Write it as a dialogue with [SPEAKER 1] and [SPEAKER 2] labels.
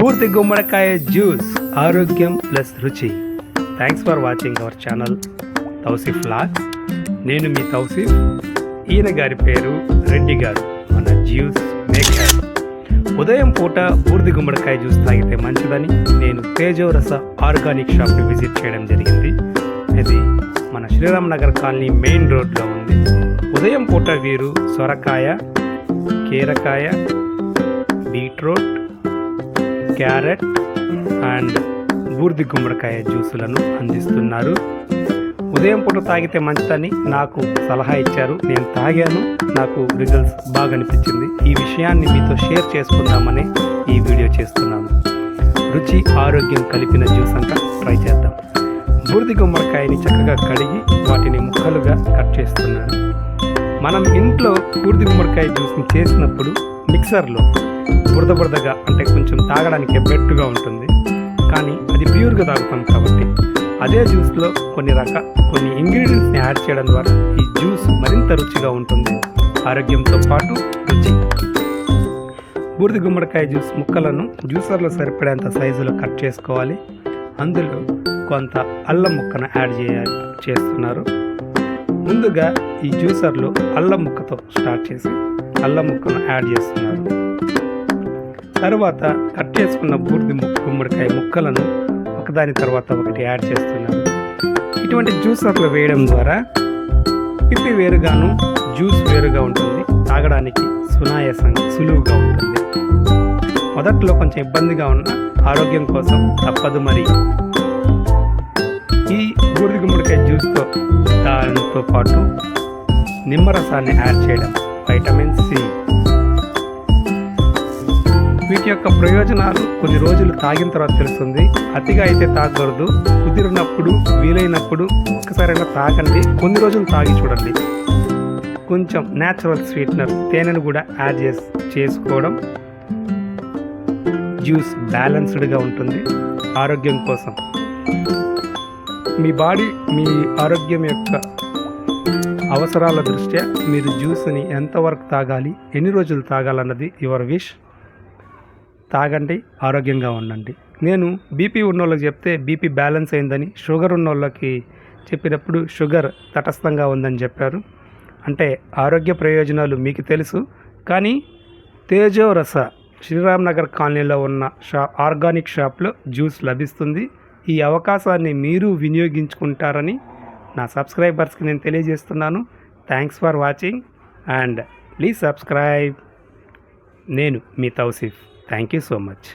[SPEAKER 1] పూర్తి గుమ్మడికాయ జ్యూస్ ఆరోగ్యం ప్లస్ రుచి. Thanks for watching our channel Tousif vlogs. నేను మీ తౌసిఫ్. ఈయన గారి పేరు రెడ్డి గారు, మన జ్యూస్ మేకర్. ఉదయం పూట పూర్తి గుమ్మడికాయ జ్యూస్ తాగితే మంచిదని నేను తేజోరస ఆర్గానిక్ షాప్ని విజిట్ చేయడం జరిగింది. ఇది మన శ్రీరామ్ నగర్ కాలనీ మెయిన్ రోడ్లో ఉంది. ఉదయం పూట వీరు సొరకాయ, కీరకాయ, బీట్రూట్, క్యారెట్ అండ్ బూర్ది గుమ్మడికాయ జ్యూసులను అందిస్తున్నారు. ఉదయం పూట తాగితే మంచిదని నాకు సలహా ఇచ్చారు. నేను తాగాను, నాకు రిజల్ట్స్ బాగా అనిపించింది. ఈ విషయాన్ని మీతో షేర్ చేసుకుందామని ఈ వీడియో చేస్తున్నాను. రుచి ఆరోగ్యం కలిపిన జ్యూస్ అంతా ట్రై చేద్దాం. బూర్ది గుమ్మడికాయని చక్కగా కడిగి వాటిని ముక్కలుగా కట్ చేస్తున్నాను. మనం ఇంట్లో బూర్ది గుమ్మడికాయ జ్యూస్ని చేసినప్పుడు మిక్సర్లో బురదగా అంటే కొంచెం తాగడానికి బెట్టుగా ఉంటుంది, కానీ అది ప్యూర్గా తాగుతాం కాబట్టి అదే జ్యూస్లో కొన్ని ఇంగ్రీడియంట్స్ని యాడ్ చేయడం ద్వారా ఈ జ్యూస్ మరింత రుచిగా ఉంటుంది. ఆరోగ్యంతో పాటు రుచి. బూర్ది గుమ్మడికాయ జ్యూస్ ముక్కలను జ్యూసర్లో సరిపడేంత సైజులో కట్ చేసుకోవాలి. అందులో కొంత అల్లం ముక్కను యాడ్ చేస్తున్నారు. ముందుగా ఈ జ్యూసర్లో అల్లం ముక్కతో స్టార్ట్ చేసి అల్లం ముక్కను యాడ్ చేస్తున్నారు. తర్వాత కట్ చేసుకున్న బూర్ది గుమ్మడికాయ ముక్కలను ఒకదాని తర్వాత ఒకటి యాడ్ చేస్తున్నారు. ఇటువంటి జ్యూసర్లో వేయడం ద్వారా పిప్పి వేరుగాను, జ్యూస్ వేరుగా ఉంటుంది. తాగడానికి సులువుగా ఉంటుంది. మొదట్లో కొంచెం ఇబ్బందిగా ఉన్న ఆరోగ్యం కోసం తప్పదు. మరి ఈ బూర్ది గుమ్మడికాయ జ్యూస్తో దానితో పాటు నిమ్మరసాన్ని యాడ్ చేయడం, వైటమిన్ సి. వీటి యొక్క ప్రయోజనాలు కొన్ని రోజులు తాగిన తర్వాత తెలుస్తుంది. అతిగా అయితే తాగకూడదు. కుదిరినప్పుడు, వీలైనప్పుడు ఒక్కసారైనా తాగండి. కొన్ని రోజులు తాగి చూడండి. కొంచెం న్యాచురల్ స్వీట్నర్ తేనెను కూడా యాడ్ చేసుకోవడం జ్యూస్ బ్యాలెన్స్డ్గా ఉంటుంది. ఆరోగ్యం కోసం మీ ఆరోగ్యం యొక్క అవసరాల దృష్ట్యా మీరు జ్యూస్ని ఎంతవరకు తాగాలి, ఎన్ని రోజులు తాగాలన్నది యువర్ విష్. తాగండి, ఆరోగ్యంగా ఉండండి. నేను బీపీ ఉన్నోళ్ళకి చెప్తే బీపీ బ్యాలెన్స్ అయిందని, షుగర్ ఉన్నోళ్ళకి చెప్పినప్పుడు షుగర్ తటస్థంగా ఉందని చెప్పారు. అంటే ఆరోగ్య ప్రయోజనాలు మీకు తెలుసు, కానీ తేజోరస శ్రీరామ్ నగర్ కాలనీలో ఉన్న ఆర్గానిక్ షాప్లో జ్యూస్ లభిస్తుంది. ఈ అవకాశాన్ని మీరు వినియోగించుకుంటారని నా సబ్స్క్రైబర్స్కి నేను తెలియజేస్తున్నాను. Thanks for watching and please subscribe. నేను మీ Tausif. Thank you so much.